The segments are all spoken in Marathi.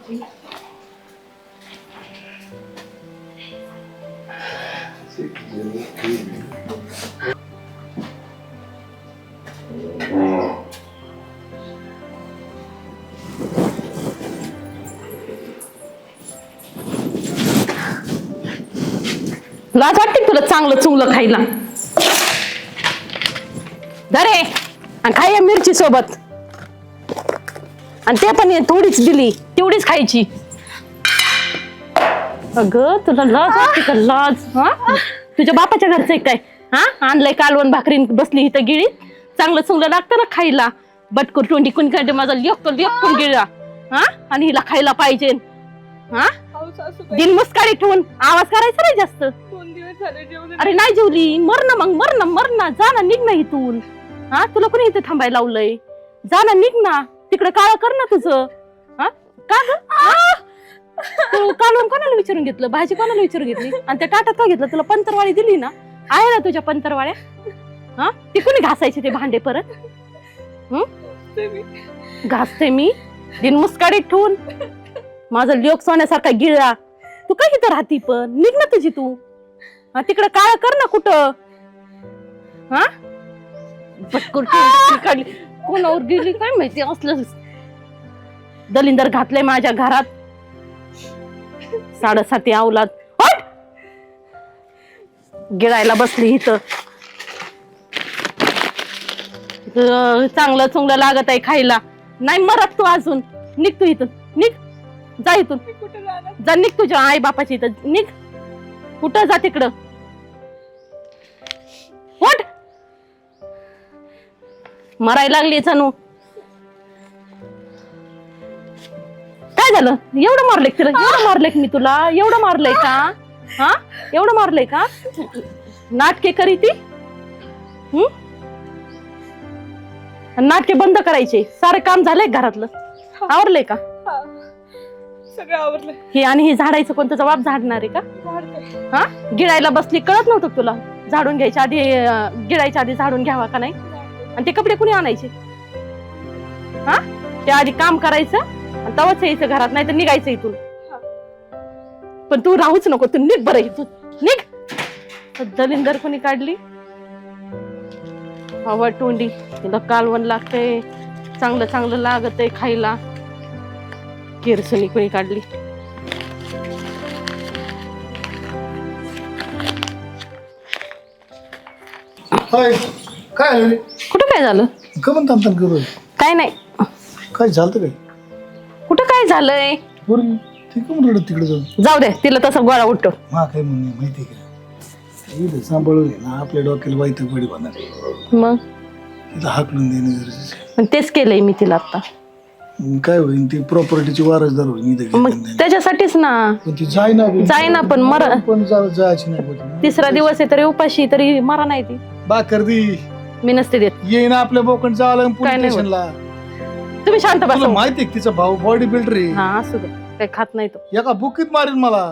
लाज वाटते तुला चांगलं चुंगलं खायला? धरे आणि खाय मिरची सोबत, आणि ते पण थोडीच दिली, तेवढीच खायची. अगं तुला लाज वाटते का? लाज? हा, तुझ्या बापाच्या घरचं काय? हा, आणलंय कालवण भाकरीन बसली इथं गिळी. चांगलं चुंगलं लागतं ना खायला. बटकूर तोंडी कुणी काढते माझा लेकून गिळा. हा, आणि हिला खायला पाहिजे. हा, दिन मुस्काडी ठेवून आवाज करायचा नाही जास्त. 2 दिवस झाले जेवण. अरे नाही जेवली, मर ना मग, मर ना, जा ना, निघ ना इथून. हा, तुला कोणी इथे थांबायला लावलंय? जा ना, निघ ना, तिकडे काळ कर ना तुझं. हा, का ग? तू कालवण कोणाला विचारून घेतलं? भाजी कोणाला विचारून घेतली? आणि त्या ताटात का घेतलं? तुला पंतरवाळी दिली ना? आहे ना तुझ्या पंतरवाळ्या? हा, ती कोणी घासायचे ते भांडे परत? घासते मी दिन मुस्काडीत ठेवून. माझा लोक सोन्यासारखा गिळा. तू काय इथं राहती? पण निघ ना तुझी तू. तिकडे काळ कर ना कुठं. हा, काढली कोणावर गेली काय माहिती. असलं दलिंदर घातलंय माझ्या घरात. 7.5 अवलाद गिळायला बसली इथं. चांगलं चुंगलं लागत आहे खायला. नाही मरत तू अजून. निघ तू इथून, निघ, जा इथून, जा, निघ तुझ्या आई बापाची इथं निघ. कुठं जा तिकडं. उठ, मरायला लागली चनू. काय झालं? एवढं मारलंय तिला? एवढं मारलंय मी तुला? एवढं मारलंय का? हा, एवढं मारलंय का? नाटके करी ती. नाटके बंद करायचे. सारं काम झालंय घरातलं? आवरलंय का? सगळं आवरलं. हे आणि हे झाडायचं कोणतं जबाब झाडणार आहे का? हा, गिळायला बसली, कळत नव्हतं तुला? झाडून घ्यायच्या आधी, गिळायच्या आधी झाडून घ्यावा का नाही? आणि ते कपडे कुणी आणायचे? हा, त्या आधी काम करायचं आणि तवाच यायचं घरात, नाही तर निघायचं इथून. पण तू राहूच नको, तू निघ बरं इथून, निघ. दलिंदर कोणी काढली? हवा तोंडी. तिला कालवण लागतंय, चांगलं चांगलं लागत आहे खायला. किरसनी कोणी काढली? काय काय कुठं काय झालं? कमन तांतन करू? काय नाही. काय झालं काय? कुठं काय झालंय? पोरगी ती कमन रडत तिकडे जाऊन? जाऊ दे, तिला तसं गोळा उठतो. मा काय म्हणणे माहिती का? इथं सांभाळून ना आपल्या डोक्याला वाईट बडी बनणार. मग तिला हाकलून देणं गरजेचं आहे. पण तेच केलंय मी तिला आता. काय होईल? ती प्रॉपर्टीची वारसदार होईल. मग त्याच्यासाठीच ना. पण ती जायना पण मर. पण जायची नाही. 3रा दिवस आहे तरी उपाशी, तरी मरा नाही ती. बाकर दी मी नसते देत. येईन आपल्या बोकण जावं काय नाही होत. स्टेशनला. तुम्ही शांत बसा. माहिती आहे तिचा भाऊ बॉडी बिल्डर आहे. हा, असू दे, काही खात नाही तो. एका बुकीत मारेल मला.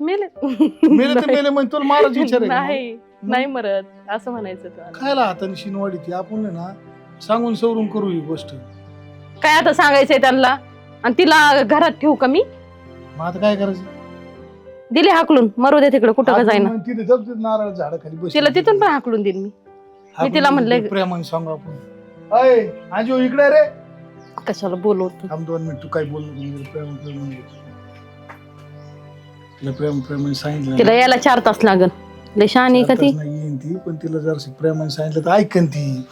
मेले मेले तर मेले म्हणजे तुला मारायची विचार आहे का? नाही, नाही मरत असं म्हणायचं तुला. खायला हाताने शिनवाडी ती आपण आहे ना सांगून सवरून करू ही गोष्ट. काय आता सांगायचंय त्यांना? आणि तिला घरात ठेवू का मी? मग आता काय करायचं? दिले हाकलून, मरू दे तिकडे, कुठं का जाईना. तिथे जप नारळ झाडाखाली बस. तिला तिथून पण हाकलून देईन मी तिला म्हणलंय प्रेमाने सांगू आपण. अय आजो इकडे रे. कशाला बोलवतो? थांब 2 मिनिट. तू काय बोललो? प्रेमाने सांगितलं. तिला यायला 4 तास लागल. लय शहाणी का ती? येईन ती, पण तिला जरा प्रेमाने सांगितलं तर ऐकन ती.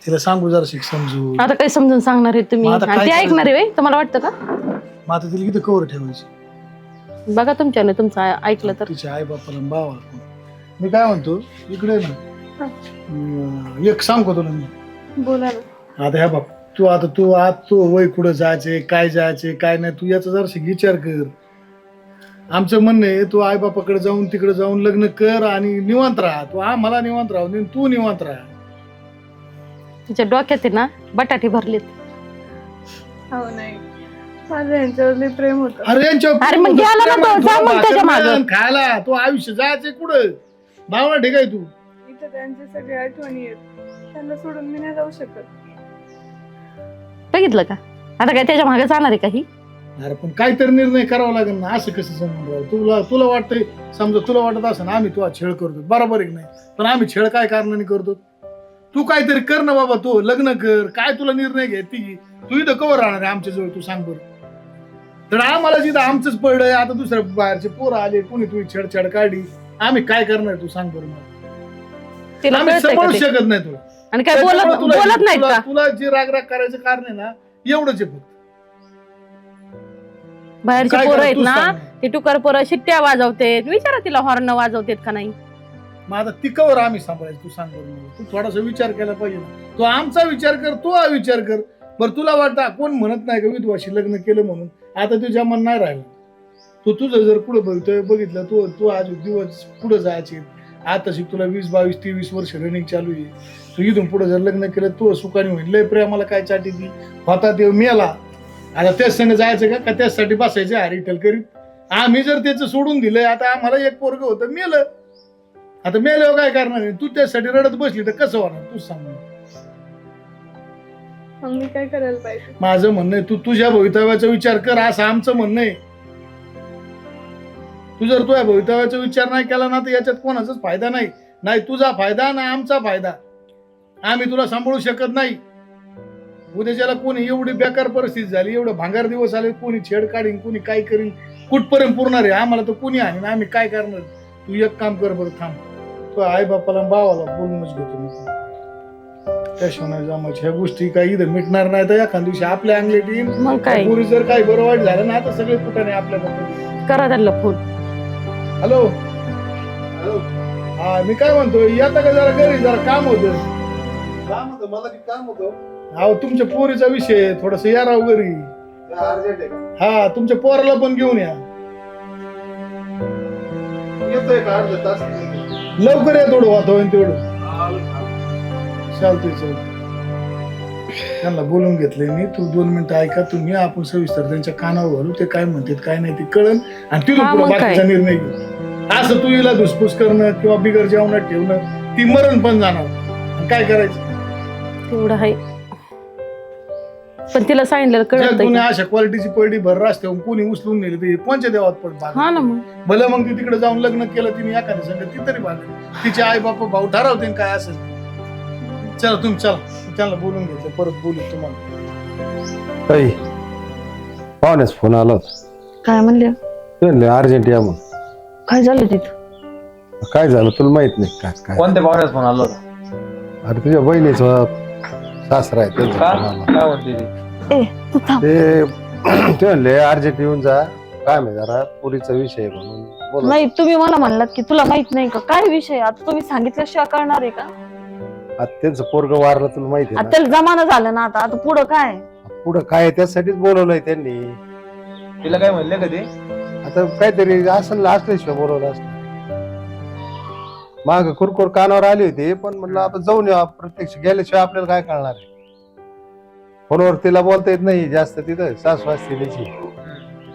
तिला सांगू जरा समजू. आता काही समजून सांगणार आहे तुम्ही? मग आता काय ते ऐकणार आहे तुम्हाला वाटतं का? मग आता तिला किती कवर ठेवायची? बघा तुमच्याने, तुमचं ऐकलं तर. तिच्या आई बापाला बावा. मी काय म्हणतो इकडे ना, एक सांग का तुला मी? बोला ना. आता ह्या बाप, तू वय कुठं जायचे, काय जायचे, काय नाही, तू याचा जराशी विचार कर. आमचं म्हणणं आहे तू आई बापाकडे जाऊन तिकडे जाऊन लग्न कर आणि निवांत राहा. तू आम्हाला निवांत राहू दे, तू निवांत राहा. तिच्या डोक्यात आहे ना बटाटे भरलेत. हो नाही, माझं यांच्यावर प्रेम होतं. अरे मग गेला ना तो, जा मग त्याच्या मागं. खायला तू आयुष्य जायचंय कुठं? भावना ठीक आहे तू. इथं त्यांच्या सगळ्या आठवणी आहेत, त्यांना सोडून मी नाही जाऊ शकत. बघितलं का? आता काय त्याच्या मागे जाणार आहे का ही? अरे पण काहीतरी निर्णय करावा लागेल ना, असं कसं जमून राहिलं? तुला वाटतंय, समजा तुला वाटत असं आम्ही तुला छेड करतो, बरोबर आहे की नाही? पण आम्ही छेड काय कारणाने करतो? तू काहीतरी कर ना बाबा, तू लग्न कर, काय तुला निर्णय घ्यायची? तू इथं कवर राहणार आहे आमच्या जवळ, तू सांग बरं. तर आम्हाला जिथं आमचंच पडलंय, आता दुसऱ्या बाहेरचे पोरं आले, कोणी तुझी छेडछाड काढली, आम्ही काय करणार तू सांग बरं मला. तिला आम्ही कळतंय का सांभाळू ते? शकत नाही तुला. आणि काय त्याच्यामुळे बोलत नाहीत का? तुला जे राग करायचं कारण आहे ना, एवढंच आहे फक्त. बाहेरचे काय पोरं करू आहेत तूच ना, सांग. ते टुकर पोरं शिट्ट्या वाजवतेत, विचारा तिला हॉर्न वाजवतेत का नाही. मग आता ती कवर आम्ही सांभाळायचं, तू सांग बरं मला. तू थोडासा विचार केला पाहिजे ना. तू आमचा विचार कर, तू हा विचार कर. बरं तुला वाटतं कोण म्हणत नाही का विधवाशी लग्न केलं म्हणून आता तुझ्या मन नाही राहिलं. तुझं जर पुढे बघितलं, तू आज दिवस पुढे जायचे, आता शिक तुला 20, 22, 23 वर्ष रनिंग चालू आहे. तू इथून पुढे जर लग्न केलं तू सुखाने होईल. लय प्रेमाला काय चाटी ती होता ते मेला, आता त्याच संग जायचं का त्याचसाठी बसायचं हरिटल करीत? आम्ही जर त्याचं सोडून दिलंय, आता आम्हाला एक पोरग होतं मेलं, आता मेल्यावर काय करणार आहे? तू त्यासाठी रडत बसली तर कसं होणार तूच सांग. मग मी काय करायला पाहिजे? माझं म्हणणं आहे, तू तुझ्या भवितव्याचा विचार कर, असं आमचं म्हणणं आहे. तू जर तुझ्या भवितव्याचा विचार नाही केला ना, तर याच्यात कोणाचाच फायदा नाही. नाही तुझा फायदा ना आमचा फायदा. आम्ही तुला सांभाळू शकत नाही. उद्याच्याला कोणी एवढी बेकार परिस्थिती झाली, एवढं भांगार दिवस आले, कोणी छेड काढीन, कोणी काय करीन, कुठपर्यंत पुरणार आहे? आम्हाला तर कोणी आणीन, आम्ही काय करणार? तू एक काम कर बरं, थांब. तू आई बापाला भावाला बोलूनच घेतो मी. त्याशिवाय जमायच्या ह्या गोष्टी काही इथं मिटणार नाही. तर एखाद दिवशी आपल्या अंगलेट येईल. मग काय पुरी जर काही बरं वाईट झालं ना, तर सगळे कुठे नाही आपल्या बद्दल. करा त्यांना फोन. हॅलो हॅलो, हा मी काय म्हणतो, येता का जरा घरी, जरा काम होतं. काम होतं मला, की काम होतं? अहो तुमच्या पोरीचा विषय थोडस या राव घरी. अर्जंट आहे का? हा तुमच्या पोराला पण घेऊन या. येतोय का अर्धा तास? लवकर या, थोडं वातावरण तेवढं. चालतंय चालतंय. त्यांना बोलून घेतलंय मी. तू 2 मिनिटं ऐका तुम्ही, आपण सविस्तर त्यांच्या कानावर घालू. ते काय म्हणतात काय नाही ते कळन, आणि तिथून हा, पुढे मग काय? बाकीचा निर्णय घेऊ. असं तू हिला धुसफूस करणं किंवा बिगर जेवणात ठेवणं, ती मरण पण जाणार. आणि काय करायचं? तेवढं आहे, पण तिला सांगितलेलं जर कळत कोणी अशा क्वालिटीची पडली भर रस्त्यावर कोणी उचलून नेली तर कोणच्या देवात पड हा ना. मग भलं मग ती तिकडे जाऊन लग्न केलं तिने एखाद्या संग, ती तरी भागली. तिचे आई बापा भाऊ ठरवते काय असेल. चला तुम्ही चला, त्यांना बोलून घेतलं, परत बोलू तुम्हाला. काही पाहुण्यास फोन आला होता. काय म्हणले? ते म्हणले अर्जंट या म्हणून. काय झालं तिथं? काय झालं तुला माहित नाही का? काय कोणत्या पाहुण्यास फोन आला होता? अरे तुझ्या बहिणीचा सासरा आहे त्यांचा का? फोन आला. काय म्हणते ती? तू थांब. ते म्हणले अर्जंट येऊन जा, काय माहिती जरा पुरीचा विषय आहे म्हणून बोलत. नाही तुम्ही मला म्हणलात की तुला माहित नाही का काय विषय? आता तुम्ही सांगितल्याशिवाय कळणार आहे का? आता त्यांचं पोरग वारलं तुला माहिती आता आहे त्याला जमाना झालं ना. आता पुढं काय? ना, पुढं काय आहे त्यासाठीच बोलवलंय त्यांनी. तिला काय म्हणले का ते? आता काहीतरी असं असल्याशिवाय बोलवलं असं. माग कुरकुर कानावर आली होती, पण म्हणलं आपण जाऊन या, प्रत्यक्ष गेल्याशिवाय आपल्याला काय कळणार आहे. फोनवर तिला बोलता येत नाही जास्त, तिथं सासू असते तिची,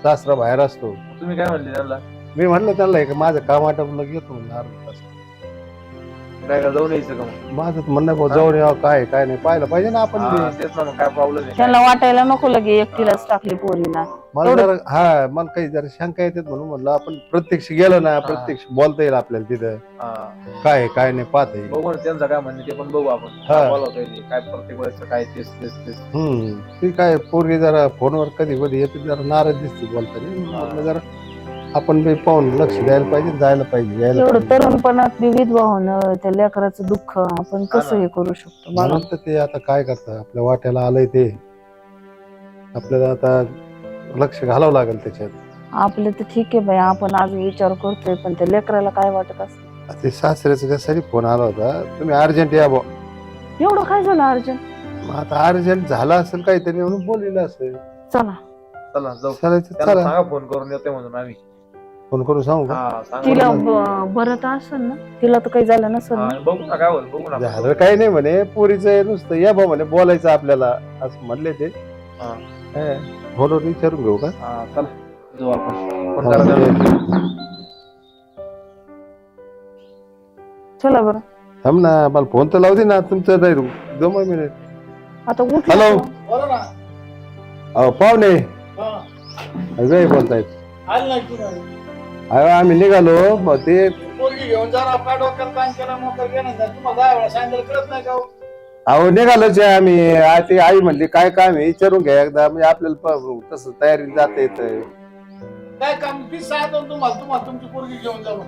सासरा बाहेर असतो. तुम्ही काय म्हणले त्यांना? मी म्हणलं त्यांना एक माझं काम आटपलं घेतो म्हणलं अर्धा तास. काय का जाऊन यायचं का मग? माझं तर म्हणणं आहे, जाऊन यावं, काय काय नाही पाहिलं पाहिजे ना आपण हा, बी. तेच ना, मग काय प्रॉब्लेम आहे? त्याला वाटायला नको लगे एकटीलाच टाकली पोरीला. मला जरा मला काही जरा शंका येतात म्हणून म्हणलं आपण प्रत्यक्ष गेलो ना, प्रत्यक्ष बोलता येईल आपल्याला तिथं हा. काय काय नाही पाहता येईल. बघू ना त्यांचं काय म्हणणे ते पण बघू आपण. हा. बोलावता येईल काय प्रत्येक वेळेस काय तेच. ती काय पोरगी जरा फोनवर कधी कधी येते, जरा नाराज दिसते बोलताना. म्हणलं जरा आपण बी पाहून लक्ष द्यायला पाहिजे, जायला पाहिजे, यायला एवढं पाहिजे. तरुणपणात विधवा होणं, त्या लेकराचं दुःख आपण कसं हे करू शकतो? मला म्हणून तर ते आता काय करतात, आपल्या वाट्याला आलंय ते, आपल्याला आता लक्ष घालावं लागेल त्याच्यात. आपलं तर ठीक आहे बाई, आपण आज विचार करतोय, पण त्या लेकराला काय वाटत असं? ते सासऱ्याचा त्यासाठी फोन आला होता, तुम्ही अर्जंट या बा. एवढं काय झालं अर्जुन? मग आता अर्जंट झाला असेल काहीतरी म्हणून बोललेलं असेल. चला चला जाऊ. चालायचं त्यांना चला, सांगा फोन करून येते म्हणून आम्ही. फोन करून सांगू का? हा, सांगा. तिला बरं तर असेल ना? तिला तर काही झालं नसेल हा, ना? बघू ना काय होईल, बघू ना. झालं काही नाही म्हणे, पोरीचं नुसतं या बा म्हणे, बोलायचं आपल्याला असं म्हणले ते. हा. फोनवर विचारून घेऊ का? हा, चला जाऊ आपण. फोन करा त्यांना. चला बरं. थांब ना, मला फोन तर लावू दे ना तुमचं. नाही 2 मिनिट. आता उठ. हॅलो. बोला ना. अहो पाहुणे, हा. वेळ बोलतायत आलं नाही तू अहो आम्ही निघालो मग ते पोरगी घेऊन जरा काय डोक्याला ताण केला मोकळं घेणं झालं. तुम्हाला 10 वेळा सांगितलं कळत नाही का हो? अहो निघालोच आहे आम्ही ती आई म्हणली काय काम आहे विचारून घ्या एकदा म्हणजे आपल्याला तसं तयारी जाता येत काय काम ती सांगतो तुम्हाला तुमची पोरगी घेऊन जाऊ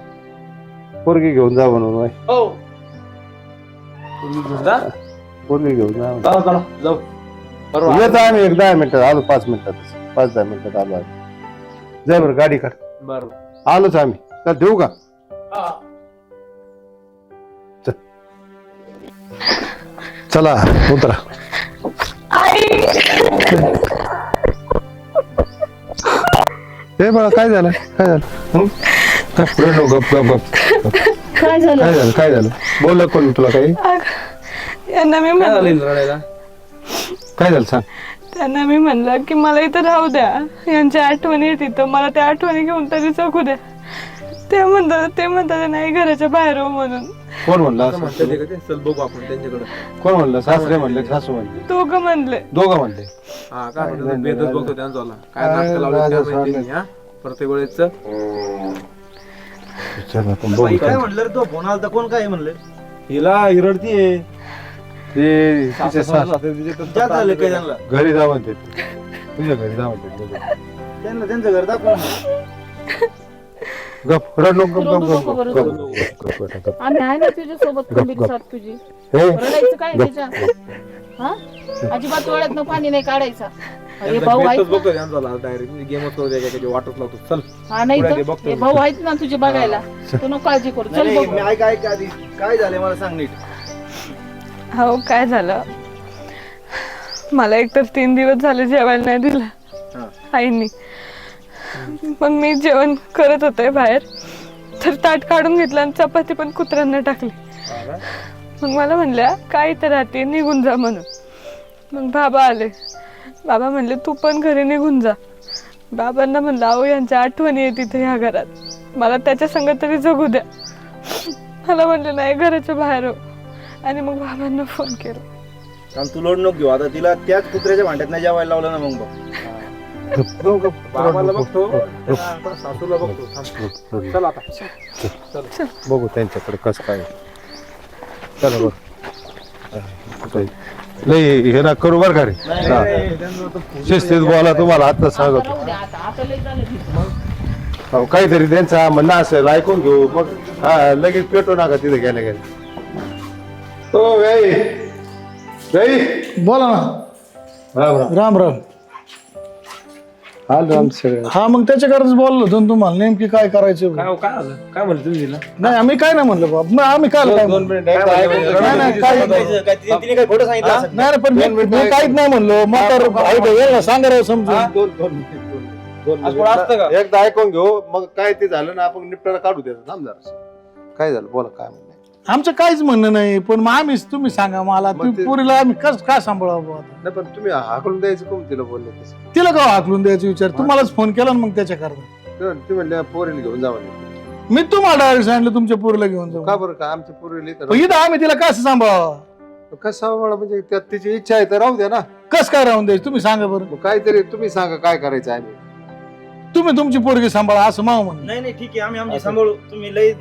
पोरगी घेऊन जा म्हणून होय. हो पोरगी घेऊन जा म्हणून. चला चला जाऊ बरोबर येतो आम्ही एक 10 मिनिटात आलो 5 मिनिटात 5-10 मिनिटात आलो आम्ही. जाय बरं गाडी काढ बरोबर आलोच आम्ही चल ठेवू का हा चला उतरा हे बाळा काय झालं काय झालं हं? काय पुढे नको, गप गप गप काय झालं काय झालं काय झालं बोल कोण तुला काही यांना मी काय म्हणलं झालं रडायला काय झालं सांग त्यांना मी म्हणलं की मला इथं राहू द्या, यांच्या आठवणी येत इथं, मला त्या आठवणी घेऊन तरी जगू द्या. ते म्हणतात नाही घराच्या बाहेर हो म्हणून. कोण म्हणलं असं? म्हणते ते का ते? चल बघू आपण त्यांच्याकडे कोण म्हणलं सासरे म्हणले सासू म्हणले दोघं म्हणले. दोघं म्हणले हा काय म्हणते बेदच बघतो त्यांचा काय नाटक लावलं त्या माहिती हा प्रत्येक वेळेच विचार आपण बघू काय म्हणलं रे तो फोन आला कोण काय म्हणलं हिला हिरडतीये ते तिचे सास- त्या झालं काय त्यांना घरी जा म्हणते तुझ्या घरी जा म्हणते त्यांना त्यांचं घर दाखव गप रड नको, गप रडू गप नको बरं. गप गप गप गप गप आम्ही आहे ना तुझ्या सोबत गप, खंबीर गप. साथ तुझी. हे रडायचं काय गप. त्याच्या हा अजिबात डोळ्यातनं पाणी नाही काढायचा. हे भाऊ आहेत बेतच ना? बघतो त्यांचा डायरेक्ट गेमच करू द्या वाटच लावतो चल हा नाही पुढे ते तर बघतो. हे भाऊ आहेत ना तुझे बघायला. तू नको काळजी करू. चल नाही बघू. मी ऐक आधी काय झालंय मला सांग नीट हो काय झालं, मला एकतर 3 दिवस झाले जेवायला नाही दिलं आईनी. मग मी जेवण करत होते बाहेर तर ताट काढून घेतलं आणि चपाती पण कुत्र्यांना टाकली. मग मला म्हणल्या काय तर राहते निघून जा म्हणून. मग बाबा आले, बाबा म्हणले तू पण घरी निघून जा. बाबांना म्हणलं अहो यांच्या आठवणी आहे तिथे ह्या घरात, मला त्याच्या संग तरी जगू द्या. मला म्हणले नाही घराच्या बाहेर हो. आणि मग बाबांना फोन केला. कारण तू लोड नको घेऊ आता तिला त्याच कुत्र्याच्या भांड्यात नाही जेवायला लावलं ना मग बघ. बाबाला बघतो त्या सासूला बघतो थांब. चल आता बघू त्यांच्याकडे कसं काय चला बघ लई हे ना करू बर का रे हा. शिस्तीत बोला तुम्हाला आता सांगतो राहू द्या आता. आता लय झालं तिथं. अहो, काहीतरी त्यांचा म्हणणं असेल ऐकून घेऊ मग हा लगेच पेटू नका तिथे गेल्या गेल्या हो गाई गाई बोला ना राम राम राम राम. आलो आमचं सगळं हा मग त्याच्याकरता बोललो होतो ना तुम्हाला नेमकी काय करायचं काय काय झालं काय म्हणलं तुम्ही तिला नाही आम्ही काय नाही म्हणलं बाबा मग आम्ही काय दोन म्हणलं? मिनिट एकदा ऐकून घ्या. नाही, नाही, काय- तिने काय खोटं सांगितलं असेल. नाही पण मी काहीच नाही म्हणलो मग सांगा राव समजून. दोन मिनिट आज कोण असतं का? एकदा ऐकून घेऊ मग काय ते झालं ना आपण निपटारा काढू द्यायचं थांब जरा काय झालं बोला काय म्हणणं आमचं काहीच म्हणणं नाही पण मग आम्ही तुम्ही सांगा मला मग ते- पुरीला आम्ही कस काय सांभाळावं बुवा आता? नाही पण तुम्ही हाकलून द्यायचं कोण तिला बोलले तसं तिला का हाकलून द्यायचा विचार तुम्हालाच फोन केला ना मग त्याच्याकरता ते म्हणले पोरीला घेऊन जा म्हणजे मी तुम्हाला डायरेक्ट सांगितलं तुमच्या पोरीला घेऊन जाऊ का बरं का आमच्या पोरीला पण इथं आम्ही तिला कसं सांभाळावं कसं मला म्हणजे त्यात तिची इच्छा आहे तर राहू द्या ना कस काय राहून द्यायचं तुम्ही सांगा बरं मग काहीतरी तुम्ही सांगा काय करायचं आम्ही तुम्ही तुमची पोरगी सांभाळा असं माव म्हणून नाही नाही ठीक आहे आम्ही आमची सांभाळू. तुम्ही लई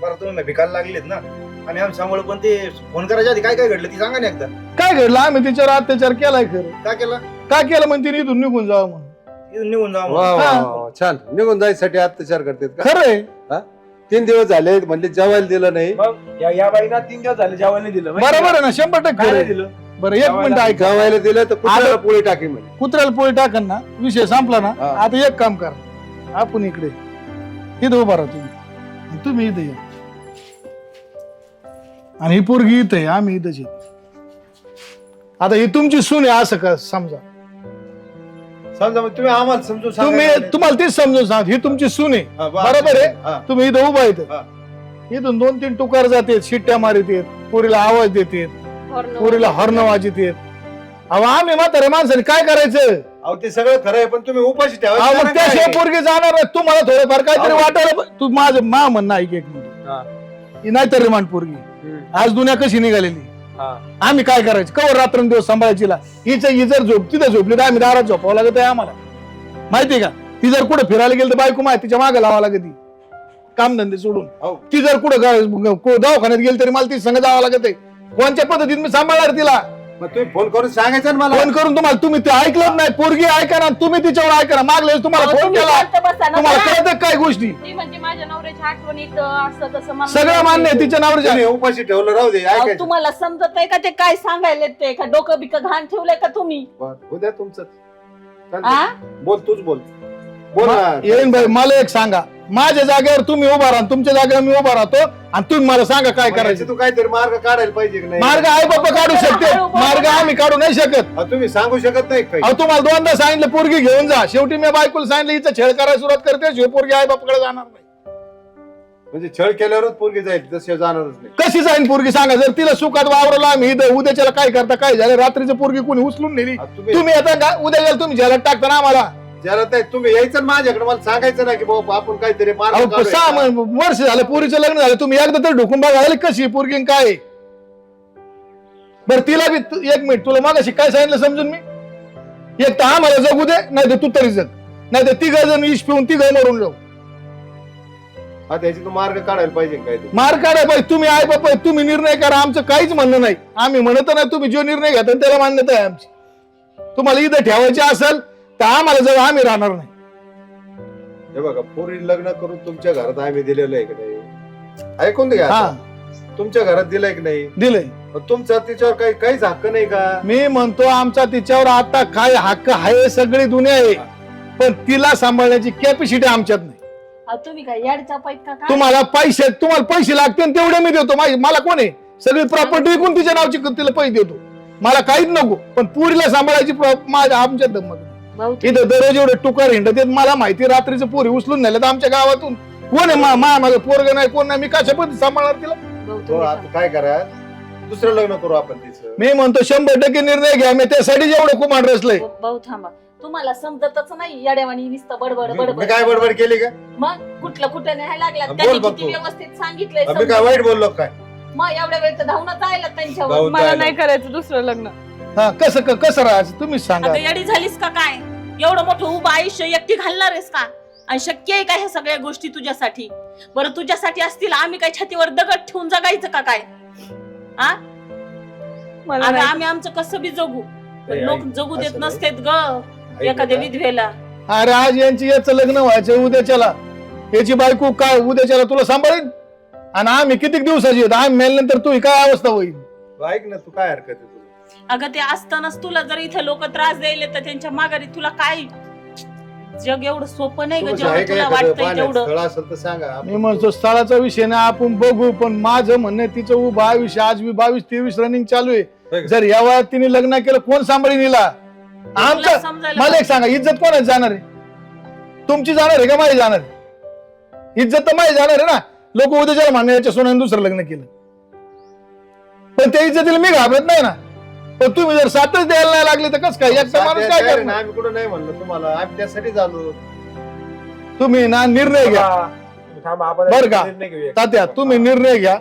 परत तुम्ही भिकायला लागलेत ना आम्ही सांभाळू. पण ते फोन करायच्या आधी काय काय घडलं ती सांगा ना एकदा. काय घडलं आम्ही तिच्यावर अत्याचार केलाय खरं काय केलं काय केलं म्हणते तिने इथून निघून जावं म्हणून इथून निघून जा वा वा वा, छान निघून जायसाठी अत्याचार करतात का खरं आहे 3 दिवस झाले म्हणजे जेवायला दिलं नाही मग या बाईना 3 दिवस झाले जेवायला नाही दिलं बरोबर आहे ना 100% काय खरं नाही आहे. दिलं बरं एक मिनिट ऐका जेवायला दिलं तर कुत्र्याला पोळी टाकी म्हणे कुत्र्याला पोळी टाकन ना विषय संपला ना हा. आता एक काम करा आपण इकडे इथं उभा राहा तुम्ही तुम्ही इथे या आणि ही पोरगी इथं आहे आम्ही इथंच आहे. आता ही तुमची सून आहे असं का समजा समजा मग तुम्ही आम्हाला समजून सांगा तुम्ही ना. तुम्हाला तीच समजून सांग ही तुमची सून आहे हा, बरोबर आहे. हा. तुम्ही इथं उभा हा. इथं इथून 2-3 टुकार जाते शिट्ट्या मारित पोरीला आवाज देते पोरीला हॉर्न वाजित अहो आम्ही म्हातारे माणसाने काय करायचं अहो ते सगळं खरं आहे पण तुम्ही उपाशी ठेवा अहो, मग त्याशिवाय पोरगी जाणार नाही. तुम्हाला थोडंफार काहीतरी अहो. वाटायला तू माझं मा म्हणणं ऐक एक मिनिट हा. ही नाही तर रिमांड पोरगी आज दुनिया कशी निघालेली हा. आम्ही काय करायचं कवर रात्रंदिवस सांभाळायची हिचं ही जर झोप तिथं झोपली तर आम्ही दारात झोपावं लागत आहे आम्हाला माहितीये का? ती जर कुठे फिरायला गेली तर बायको माहिती तिच्या मागे लावा लागते, कामधंदे सोडून. हो. ती जर कुठं दवाखान्यात गेली तरी मला ती संग जावं लागत. कोणत्या पद्धतीने मी सांभाळणार तिला? मग तुम्ही फोन करून सांगायचं ना मला. फोन करून तुम्हाला तुम्ही ते ऐकलं नाही, पोरगी ऐका ना, तुम्ही तिच्यावर ऐका ना. मागल्या वेळेस तुम्हाला फोन केला, तुम्हाला कळत काय गोष्टी? ती म्हणजे माझ्या नवऱ्याची आठवण येतं असं तसं मला सगळं मान्य आहे, तिच्या नावावर तुम्ही उपाशी ठेवलं, राहू दे, अहो, ऐकायचं. तुम्हाला समजत आहे का ते काय सांगायला ते का डोकं बिकं घाण ठेवलंय का तुम्ही? बरं, उद्या तुमचं हा? बोल, तूच बोल ना. येईन भाई, मला एक सांगा, माझ्या जागेवर तुम्ही उभा राहा, तुमच्या जागेवर मी उभा राहतो, आणि तुम्ही मला सांगा काय मग करायचं. याचे तू काहीतरी मार्ग काढायला पाहिजे की नाही? मार्ग आई बाप्पा काढू शकते, मार्ग आम्ही काढू नाही शकत. अहो, तुम्ही सांगू शकत नाही काही. अहो तुम्हाला दोनदा सांगितलं पोरगी घेऊन जा, शेवटी मी बायकोला सांगितलं हिचा छेड करायला सुरुवात करते, शिव पोरगी आई बापाकडे जाणार नाही. म्हणजे छळ केल्यावरच पोरगी जाईल, तसे जाणारच नाही. कशी जाईन पोरगी सांगा? जर तिला सुखात वावरला आम्ही इथं, उद्याच्याला काय करता, काय झालं, रात्रीचं पोरगी कोणी उचलून नेली, तुम्ही आता का उद्या गेला तुम्ही ज्याला टाकता ना आम्हाला. ज्याला ते तुम्ही यायचं ना माझ्याकडे, मला सांगायचं ना की बाबा आपण काहीतरी मार्ग अहो, काढूया. 6 वर्ष झालं पोरीचं लग्न झालं, तुम्ही एकदा तर ढुकून बघायला कशी पोरगी आणि काय आहे? बरं तिला बी एक मिनिट, तुला मागाशी काय सांगितलं समजून मी? एक तर आम्हाला जगू दे, नाही तर तू तरी जग, नाही तर तिघ जण इश पिऊन तिघ मरून जाऊ. आता याची तू मार्ग काढायला पाहिजे काहीतरी. मार काढाय पाहिजे. तुम्ही आई बापा तुम्ही निर्णय करा, आमचं काहीच म्हणणं नाही. आम्ही म्हणत नाही, तुम्ही जो निर्णय घेता त्याला मान्यता आहे आमची. तुम्हाला इथं ठेवायचे असेल तर आम्हाला जवळ आम्ही राहणार नाही. हे बघा, पोरी लग्न करून तुमच्या घरात आम्ही दिलेलं आहे की नाही? ऐकून घ्या हा, आता. तुमच्या घरात दिलंय की नाही? दिलंय. मग तुमचा तिच्यावर काहीच हक्क नाही का? मी म्हणतो आमचा तिच्यावर आता काय हक्क आहे, सगळी दुनिया आहे, पण तिला सांभाळण्याची कॅपॅसिटी आमच्यात नाही. अहो, तुम्ही काय याडचा पैक का काय? तुम्हाला पैसे लागते तेवढे मी देतो. मला कोण आहे? सगळी प्रॉपर्टी विकून तिच्या नावची तिला पैसे देतो. मला काहीच नको, पण पुरीला सांभाळायची माझ्या आमच्या दमत भाऊ, इथं दररोज एवढे टुकार हिंडत आहेत. मला माहिती रात्रीचं पोरी उचलून नेलं तर आमच्या गावातून कोण आहे? माझं पोरग नाही, कोण नाही, मी कशा पद्धती सांभाळणार तिला? भाऊ, तो तुम्ही आता काय करा, दुसरं लग्न करू आपण तिचं. मी म्हणतो 100% निर्णय घ्या. मी त्यासाठी जेवढं कुमार रचलंय. भाऊ थांबा, तुम्हाला समजतच नाही येड्यावानी नुसतं बडबड मी बडबड. काय बडबड केली का? मग कुठलं कुठं न्यायला लागला? बोल त्यांनी बघ किती तू. व्यवस्थित सांगितलंय. आम्ही काय वाईट बोललो काय? मग एवढ्या वेळ तर धावूनच आयला त्यांच्यावर. भाऊ, मला जायला. नाही करायचं दुसरं लग्न. हा, कसं राहायचं तुम्हीच सांगा. आता येडी झालीस का काय? एवढं मोठं उभं आयुष्य एकटी घालणार आहेस का? आणि शक्य आहे का ह्या सगळ्या गोष्टी तुझ्यासाठी? बरं तुझ्यासाठी असतील, आम्ही काय छातीवर दगड ठेवून जगायचं का काय? आ? मला आता नाही. आम्ही आमचं कसं बी जगू, पण ए, लोक आई, जगू देत असं नसतेत ग एखाद्या विधवेला. अरे आज यांची याचं लग्न व्हायचं उद्याच्याला, याची बायको काय उद्याच्याला तुला सांभाळेल? आणि आम्ही किती दिवसाची आहेत, आम्ही मेल्यानंतर तू काय अवस्था होईल? ऐक ना, तू काय हरकत आहे तुला? अगं ते असतानाच तुला जर इथे लोक त्रास द्यायले तर त्यांच्या माघारी तुला काय? जग एवढं सोपं नाही ग, तुमचं आहे जेवढं का तुला एखादं वाटतंय पाण्यात तेवढं. स्थळ असेल तर सांगा. मी म्हणतो स्थळाचा विषय नाही, आपण बघू, पण माझं म्हणणं आहे, तिचं उभं आयुष्य आज 22-23 रनिंग चालू होय आहे. का? जर या वयात तिने लग्न केलं कोण सांभाळीन हिला? तुला आमचं समजायला मला एक सांगा, इज्जत कोणाची जाणार आहे? तुमची जाणार आहे का माझी जाणार आहे? इज्जत तर माझी जाणार आहे ना. लोक उद्याच्या म्हणणं याच्या सोन्याने दुसरं लग्न केलं, पण त्या इज्जतीला मी घाबरत नाही ना. पण तुम्ही जर साथच द्यायला नाही लागले तर कसं काय? एकटा माणूस काय साध्या करणार? आम्ही कुठं नाही म्हणलं तुम्हाला, आम्ही त्यासाठी झालो. तुम्ही ना निर्णय घ्या. थांबा, आपण बरं का? निर्णय घेऊया. तात्या तुम्ही निर्णय घ्या.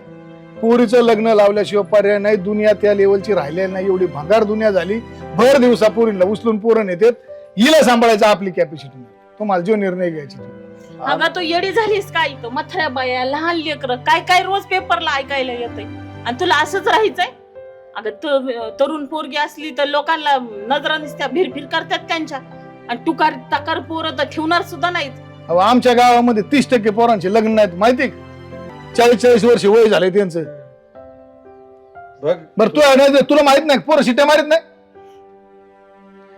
पोरीचं लग्न लावल्याशिवाय पर्याय नाही. दुनिया त्या लेवलची राहिलेली नाही. एवढी भंगार दुनिया झाली. भर दिवसा पोरीला उचलून पोरं नेतात. हिला सांभाळायचं आपली कॅपॅसिटी नाही. तुम्हाला जो निर्णय घ्यायची तो. अगं तू येडी झालीस काय? इथं मथऱ्या बाया, लहान लेकरं, काय काय रोज पेपरला ऐकायला येतंय, आणि तुला असंच राहायचंय? अगं तरुण पोरगी असली तर लोकांना नजरा निसत्या भिरभिर करतात त्यांच्या, आणि टुकार टाकार पोरं तर ठेवणार सुद्धा नाहीत. अहो, आमच्या गावामध्ये 30% पोरांचे लग्न नाहीत माहिती. 40-40 वर्ष वय झाले त्यांचं. बघ बरं तुला माहित नाही पोरं शिट्ट्या मारित नाही?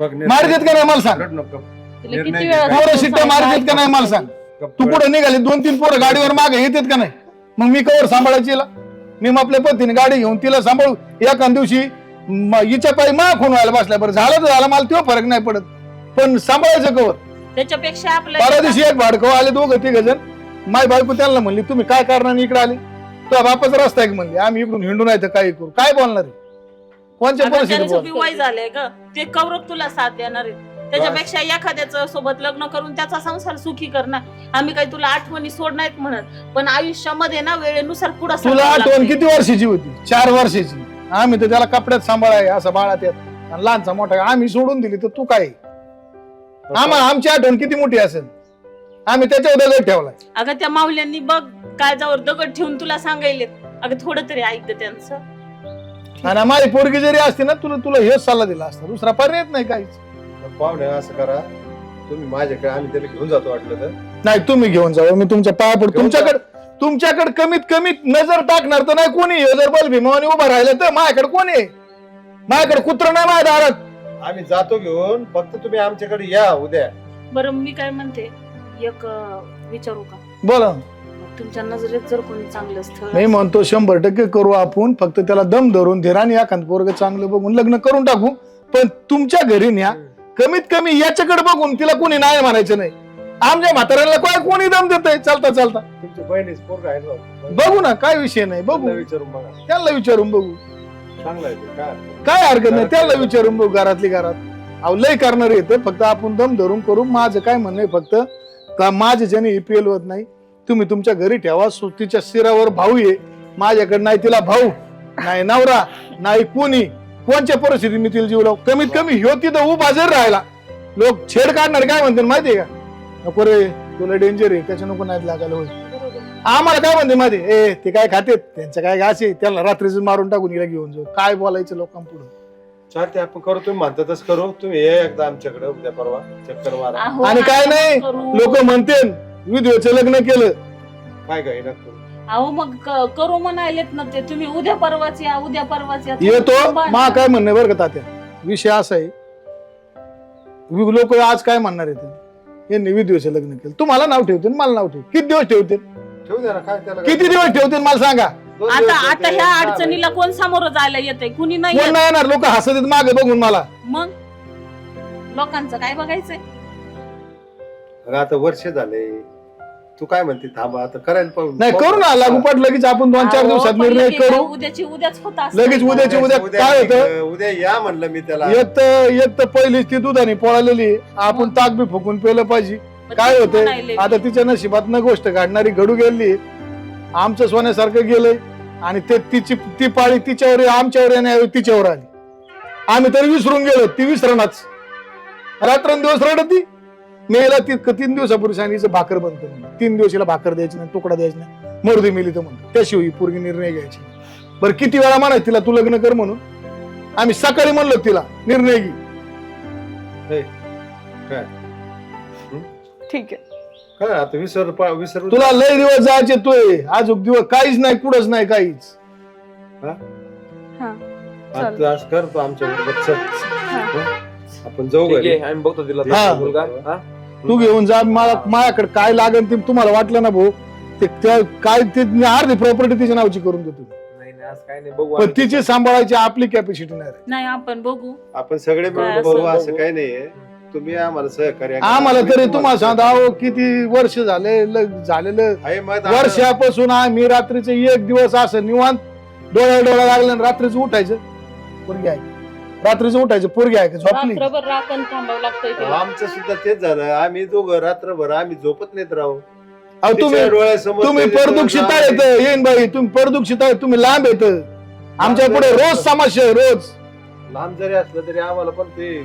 बघ, मार देत का नाही मला सांग? रडू नको. तिला निर्णय किती घे. वेळा पोरं शिट्ट्या मार देत का नाही मला सांग? तू कुठं निघाली 2-3 पोरं गाडीवर मागे येतात का नाही? मग मी कवर सांभाळायची हिला? मी आपल्या पद्धतीने गाडी घेऊन तिला सांभाळू. एका दिवशी हिच्या पायी मा खून व्हायला बसल्या. बरं झालं तर झालं, मला तो फरक नाही पडत, पण सांभाळायचं कवर. त्याच्यापेक्षा परवा आपलं दिवशी एक भाडकं आले 2-3 जण. माय बायको त्यांना म्हणली तुम्ही काय करणार इकडे आले? तुझ्या बापाचा रस्ता आहे म्हणली. आम्ही इकडून हिंडून आहे तर काय करू? काय बोलणार आहे? कोणत्या परिस्थितीत त्यांचं बोल? बी वय झालंय ग, ते कौरव तुला साथ देणार आहेत. त्याच्यापेक्षा एखाद्याच सोबत लग्न करून त्याचा संसार सुखी करणार. आम्ही काही तुला आठवणी सोड नाहीत म्हणत, पण आयुष्यामध्ये ना वेळेनुसार पुढे तुला आठवण किती वर्षाची होती? 4 वर्षाची. आम्ही तर त्याला कपड्यात सांभाळाय असं बाळात येत, आणि लहानचा मोठा आम्ही सोडून दिली तर तू काय? आम्हाला आमची आठवण किती मोठी असेल, आम्ही त्याच्यावर दगड ठेवलाय. अगं त्या माऊल्यांनी बघ काळजावर दगड ठेवून तुला सांगायले. अगं थोडं तरी ऐक गं त्यांचं. आणि माझी पोरगी जरी असते ना, तुला हेच सल्ला दिला असता, दुसरा पर्याय नाही काहीच. पाहुणे असं करा, तुम्ही माझ्याकडे, आम्ही त्याला घेऊन जातो वाटलं तर. नाही तुम्ही घेऊन जावं, मी तुमच्या पाया पडतो. तुमच्याकडे कमीत कमीत नजर टाकणार तर नाही कोणी. जर बल भीमावानी उभा राहिलं तर माझ्याकडे कोण आहे? माझ्याकडे कुत्र नाही माझ्या दारात. आम्ही जातो घेऊन, फक्त तुम्ही आमच्याकडे या उद्या. बरं मी काय म्हणते, एक विचारू का? बोला. तुमच्या नजरेत जर कोणी चांगलं स्थळ मी म्हणतो 100% करू आपण, फक्त त्याला दम धरून धीराने एखाद पोरग चांगलं बघून लग्न करून टाकू. पण तुमच्या घरी न्या, कमीत कमी याच्याकडे बघून तिला कोणी नाही म्हणायचं नाही. आमच्या म्हाताऱ्याला काय कोणी दम देतंय चालता चालता. तुमच्या बहिणीच पोरग आहे ना, बघू ना, काय विषय नाही, बघू विचारून बघा. त्यांना विचारून बघू, चांगलं आहे ते, काय काय हरकत नाही. त्याला विचारून बघू, घरातली घरात. अहो लय करणार येतं, फक्त आपण दम धरून करू. माझं काय म्हणणं आहे फक्त का माझ्या ज्याने ही पेल होत नाही, तुम्ही तुमच्या घरी ठेवा. तिच्या शिरावर भाऊ आहे, माझ्याकडे नाही तिला भाऊ, नाही नवरा, नाही कोणी. कोणत्या परिस्थितीत मी तिला जीव लावू? कमीत कमी ह्यो तिथं उभा जर राहिला, लोक छेड काढणार काय म्हणते माहितीये का? नको रे, तुला डेंजर आहे, त्याच्या नको नाही लागायला होईल. आम्हाला काय म्हणते माहिती, ए ते काय खातेत, त्यांचं काय घासे, त्याला रात्रीच मारून टाकून हिला घेऊन जाऊ. काय बोलायचं लोकांपुढे? चालते, आपण करू. तुम्ही म्हणता तसं करू. तुम्ही ये एकदा आमच्याकडे उद्या परवा, चक्कर मारा. अहो, आणि काय नाही, लोक म्हणते विधवेचं लग्न केलं, काय काय नको. अहो मग करू म्हणायलेत ना ते. तुम्ही उद्या परवाच या, उद्या परवाच या. येतो. मा काय म्हणणं बरं का तात्या, विषय असा आहे, लोक आज काय म्हणणार आहे, यांनी विधवेचं लग्न केलं. तुम्हाला नाव ठेवतील, मला नाव ठेव. किती दिवस ठेवतील? ठेवू द्या ना, काय त्याला. किती दिवस ठेवतील मला सांगा. आता ह्या अडचणीला कोण सामोरं जायला येतंय? कुणी नाही कोण येत. नाही येणार, लोक हसत मागे बघून मला. मग लोकांचं काय बघायचंय? आता वर्ष झाले, तू काय म्हणते, थांबा आता करायला पाहू. नाही करू ना, लागूपाठ लगेच आपण 2-4 अहो, दिवसात पण निर्णय लगेच करू. उद्याची उद्याच होत असतं. लगेच उद्याची उद्या काय होतं, उद्या या म्हणलं मी त्याला. एक तर पहिलीच ती दुधाने पोळालेली, आपण ताक बी फुकून पेलं पाहिजे. मग काय तेच होतंय म्हणायले. आता, तिच्या नशिबात न गोष्ट घडणारी घडू गेली. आमचं सोन्यासारखं गेलंय आणि ते ती पाळी तिच्यावर, आमच्यावर येण्याऐवजी तिच्यावर आली. आम्ही तरी विसरून गेलो, ती विसरणाच. रात्रंदिवस रडत ती. मेला ती 3 दिवसापूर्वी सांगितलं भाकर बंद करून. 3 दिवसाला भाकर द्यायची नाही, तुकडा द्यायची नाही, मर्दी मेली तर म्हणतो. त्याशिवाय पूर्वी निर्णय घ्यायची. बरं किती वेळा म्हणायचं तिला तू लग्न कर म्हणून? आम्ही सकाळी म्हणलो तिला निर्णय घे. ठीक आहे. काय आता विसर तुला लय दिवस जायचे, तू अजून दिवस काहीच नाही, कुठंच नाही काहीच. असं करतो आमच्या बरोबर. चल. आपण जाऊ ठीक घरी. आहे, आम्ही बघतो तिला. हा. मुलगा हा? तू घेऊन जा. माझ्याकडे काय लागेल ते तुम्हाला वाटलं ना भाऊ, ते काय ते अर्धी प्रॉपर्टी तिच्या नावची करून देतो. नाही नाही, असं काय नाही, बघू पण आम्ही. तिची सांभाळायची आपली कॅपॅसिटी नाही. नाही आपण बघू. आपण सगळे काय मिळून असं बघू, असं बघू. काही नाहीये. तुम्ही आम्हाला सहकार्य करा. आम्हाला आम्ही तरी तुम्हाला सांगा, अहो किती वर्ष झालेलं आहे मत. वर्षापासून आम्ही रात्रीचे 1 दिवस असं निवांत डोळा लागला आणि रात्रीचं उठायचं पोरगी आहे, रात्रीचं उठायचं पोरगी आहे का झोपली. रात्रभर राखण थांबावं लागतंय तिला. आमचं सुद्धा तेच झालं. आम्ही दोघं रात्रभर आम्ही झोपत नाहीत राहू. अहो तिच्या डोळ्यासमोर तुम्ही त्याच्या परदुक्षिता डोळ्यात येत येईन बाई, तुम्ही परदुक्षिता तुम्ही लांब येत. आमच्या पुढे रोज समस्या आहे, रोज. लांब जरी असलं तरी आम्हाला पण ते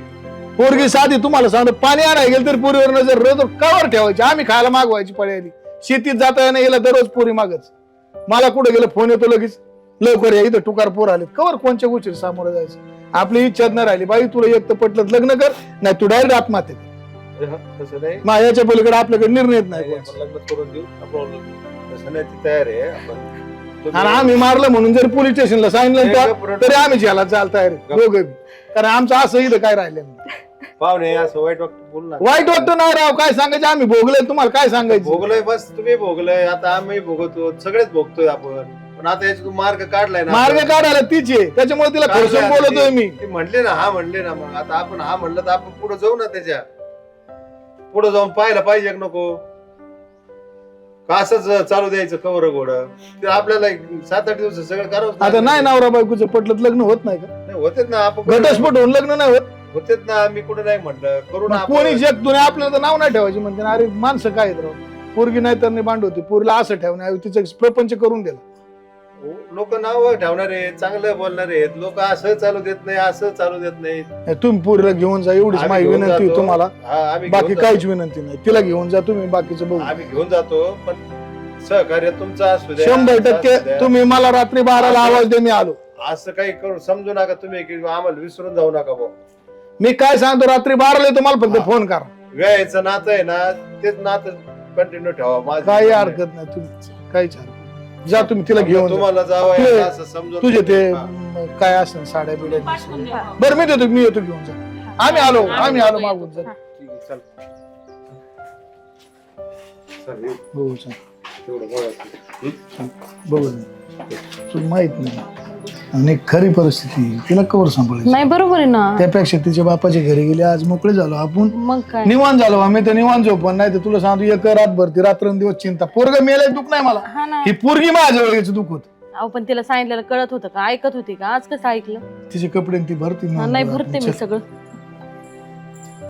पोरगी साधी तुम्हाला सांगतो, पाणी आणायला गेलं तरी पोरीवर नजर रोज कवर ठेवायची. आम्ही खायला मागवायची पळी आली. शेतीत जाता येणं गेला दररोज पोरी मागच. मला कुठे गेलं फोन येतो लगेच, लवकर या, इथं टुकार पोर आले. कवर कोणत्या गोष्टी सामोरं जायचं. आपली इच्छा नाही राहिली बाई, तुला एक तर पटलं लग्न कर, नाही तू डायरेक्ट आत्महत्या कर. तसं नाही. मग याच्या पलीकडे आपल्याकडे निर्णयच नाही नाही, कोणचा. आपण लग्न करून देऊ. आपण तसं नाही, ती तयार आहे. आपण आणि आम्ही मारलं म्हणून जर पोलीस स्टेशनला सांगितलं तर तरी आम्ही ज्याला जायला तयार आहे, दोघं बी. कारण आमचं असं इथं काय राहिलं नाही. पाहुणे असं वाईट वाटतं बोल ना. वाईट वाटतं नाही राव, काय सांगायचं, आम्ही भोगलोय, तुम्हाला काय सांगायचं. भोगलोय बस, तुम्ही भोगलोय, आता आम्ही भोगतो, सगळेच भोगतोय आपण. पण आता याच्यातून मार्ग काढलाय ना. मार्ग काढायला तिचे, त्याच्यामुळे तिला काढलाय खोसून आता बोलतोय ती. मी. ती म्हणले ना, हा म्हणले ना, मग आता आपण हा म्हणलं तर आपण पुढे जाऊ ना. त्याच्या पुढे जाऊन पाहायला पाहिजे का नको का असंच चालू द्यायचं कवर घोड. ते आपल्याला 7-8 दिवस सगळं करावं. आता नाही नवरा बायकोचं पटलं लग्न होत नाही का? होतेच ना. आपण घटस्फोट होऊन लग्न नाही होत. होतेच ना. मी कुठे नाही म्हटलं करू ना मग आपण. कोणी जग तुने आपल्याला तर नाव नाही ठेवायचे म्हणते ना. अरे माणसं काय आहेत राव, पोरगी नाही तर बांध होती, पोरीला असं ठेवण्या तिचं प्रपंच करून दिला. लोक नाव ठेवणारे चांगलं बोलणारे आहेत, लोक असं चालू देत नाही, असं चालू देत नाही. तुम्ही पोरीला घेऊन जा, एवढीच आम्ही माझी घेऊन विनंती आहे जातो. तुम्हाला. आम्ही बाकी घेऊन काहीच विनंती नाही. तिला घेऊन जा तुम्ही, बाकीचं बघू. आम्ही घेऊन जातो, पण सहकार्य तुमचं असू द्या, 100% असू द्या. तुम्ही मला रात्री 12ला आवाज दे, मी आलो. असं काही करू समजू नका तुम्ही की आम्हाला विसरून जाऊ नका भाऊ. मी काय सांगतो, रात्री 12ला येतो, मला फक्त फोन करा. वेळेचं नातं आहे ना, तेच नातं कंटिन्यू ठेवा. माझं काही म्हणणं आहे. हरकत नाही, तुम्ही काहीच हरकत नाही. जा तुम्ही तिला घेऊन जा. तुम्हाला जावं तुझे- यायचं असं समजून तुझे ते हा. काय असेल साड्या बिड्या पाठवून द्या. बरं मी येतो घेऊन जा. आम्ही आलो मागून जा. ठीक आहे, चल. चल, येऊ. हो चल. तेवढं बोलायचं. बघू तुला माहित नाही आणि खरी परिस्थिती तिला कवर सांभाळायची. नाही बरोबर आहे ना. त्यापेक्षा तिच्या बापाच्या घरी गेले, आज मोकळे झालो आपण, मग काय निवांत झालो आम्ही. तर निवांत झोपण नाही तर तुला सांगतो एक रातभर ती रात्रंदिवस चिंता. पोरग मेले दुःख नाही मला, हा ना. ही पोरगी माझ्या जवळ दुःख होत. अहो पण तिला सांगितलेलं कळत होतं का? ऐकत होती का? आज कसं ऐकलं? तिचे कपडे आणि ती भरती हा, नाही भरते मी सगळं.